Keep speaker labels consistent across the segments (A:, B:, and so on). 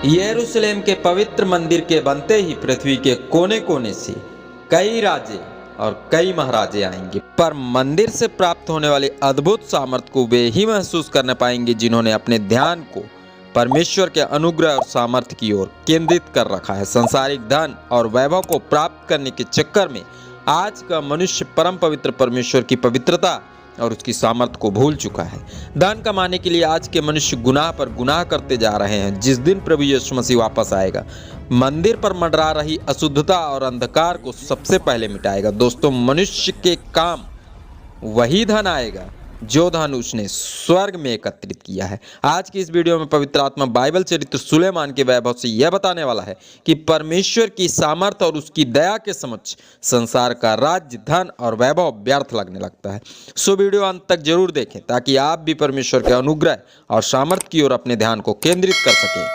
A: यरूशलेम के पवित्र मंदिर के बनते ही पृथ्वी के कोने कोने से कई राजे और कई महाराजे आएंगे, पर मंदिर से प्राप्त होने वाले अद्भुत सामर्थ्य को वे ही महसूस करने पाएंगे जिन्होंने अपने ध्यान को परमेश्वर के अनुग्रह और सामर्थ्य की ओर केंद्रित कर रखा है। सांसारिक धन और वैभव को प्राप्त करने के चक्कर में आज का मनुष्य परम पवित्र परमेश्वर की पवित्रता और उसकी सामर्थ्य को भूल चुका है। धन कमाने के लिए आज के मनुष्य गुनाह पर गुनाह करते जा रहे हैं। जिस दिन प्रभु यीशु मसीह वापस आएगा, मंदिर पर मंडरा रही अशुद्धता और अंधकार को सबसे पहले मिटाएगा। दोस्तों, मनुष्य के काम वही धन आएगा जो धन उसने स्वर्ग में एकत्रित किया है। आज की इस वीडियो में पवित्र आत्मा बाइबल चरित्र सुलेमान के वैभव से यह बताने वाला है कि परमेश्वर की सामर्थ्य और उसकी दया के समक्ष संसार का राज्य, धन और वैभव व्यर्थ लगने लगता है। सो वीडियो अंत तक जरूर देखें ताकि आप भी परमेश्वर के अनुग्रह और सामर्थ्य की ओर अपने ध्यान को केंद्रित कर सकें।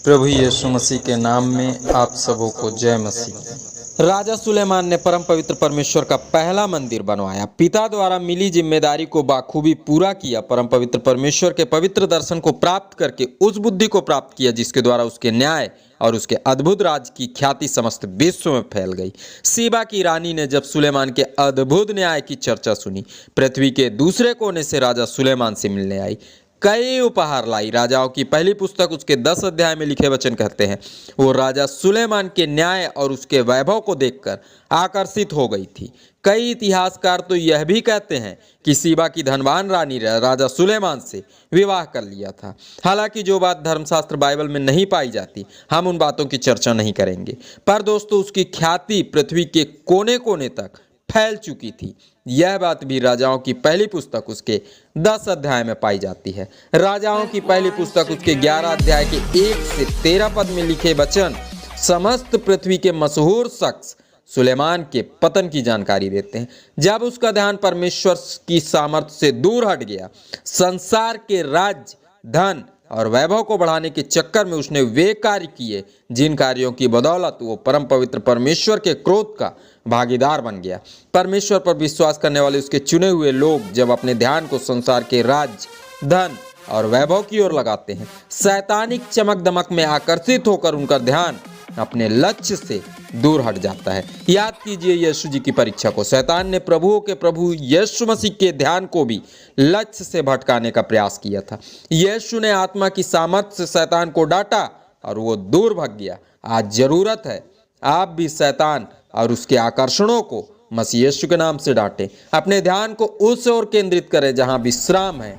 A: प्रभु यीशु मसीह के नाम में आप सबों को जय मसीह। राजा सुलेमान ने परम पवित्र परमेश्वर का पहला मंदिर बनवाया। पिता द्वारा मिली जिम्मेदारी को बाखूबी पूरा किया। परम पवित्र परमेश्वर के पवित्र दर्शन को प्राप्त करके उस बुद्धि को प्राप्त किया जिसके द्वारा उसके न्याय और उसके अद्भुत राज की ख्याति समस्त विश्व में फैल गई। सीबा की रानी ने जब सुलेमान के अद्भुत न्याय की चर्चा सुनी, पृथ्वी के दूसरे कोने से राजा सुलेमान से मिलने आई, कई उपहार लाई। राजाओं की पहली पुस्तक उसके 10 अध्याय में लिखे वचन कहते हैं, वो राजा सुलेमान के न्याय और उसके वैभव को देखकर आकर्षित हो गई थी। कई इतिहासकार तो यह भी कहते हैं कि सीबा की धनवान रानी राजा सुलेमान से विवाह कर लिया था। हालांकि जो बात धर्मशास्त्र बाइबल में नहीं पाई जाती, हम उन बातों की चर्चा नहीं करेंगे। पर दोस्तों, उसकी ख्याति पृथ्वी के कोने कोने तक फैल चुकी थी। यह बात भी राजाओं की पहली पुस्तक उसके 10 अध्याय में पाई जाती है। राजाओं की पहली पुस्तक उसके 11 अध्याय के 1 से 13 पद में लिखे वचन समस्त पृथ्वी के मशहूर शख्स सुलेमान के पतन की जानकारी देते हैं। जब उसका ध्यान परमेश्वर की सामर्थ्य से दूर हट गया, संसार के राज्य, धन और वैभव को बढ़ाने के चक्कर में उसने वे कार्य किए जिन कार्यों की बदौलत वो परम पवित्र परमेश्वर के क्रोध का भागीदार बन गया। परमेश्वर पर विश्वास करने वाले उसके चुने हुए लोग जब अपने ध्यान को संसार के राज्य, धन और वैभव की ओर लगाते हैं, शैतानिक चमक दमक में आकर्षित होकर उनका ध्यान अपने लक्ष्य से दूर हट जाता है। याद कीजिए यीशु जी की परीक्षा को। शैतान ने प्रभुओं के प्रभु यीशु मसीह के ध्यान को भी लक्ष्य से भटकाने का प्रयास किया था। यीशु ने आत्मा की सामर्थ्य से शैतान को डांटा और वो दूर भाग गया। आज जरूरत है आप भी शैतान और उसके आकर्षणों को मसीह यीशु के नाम से डांटें। अपने ध्यान को उस ओर केंद्रित करें जहां विश्राम है,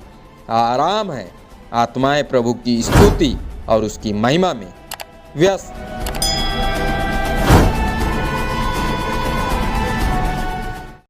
A: आराम है, आत्माएं प्रभु की स्तुति और उसकी महिमा में व्यस्त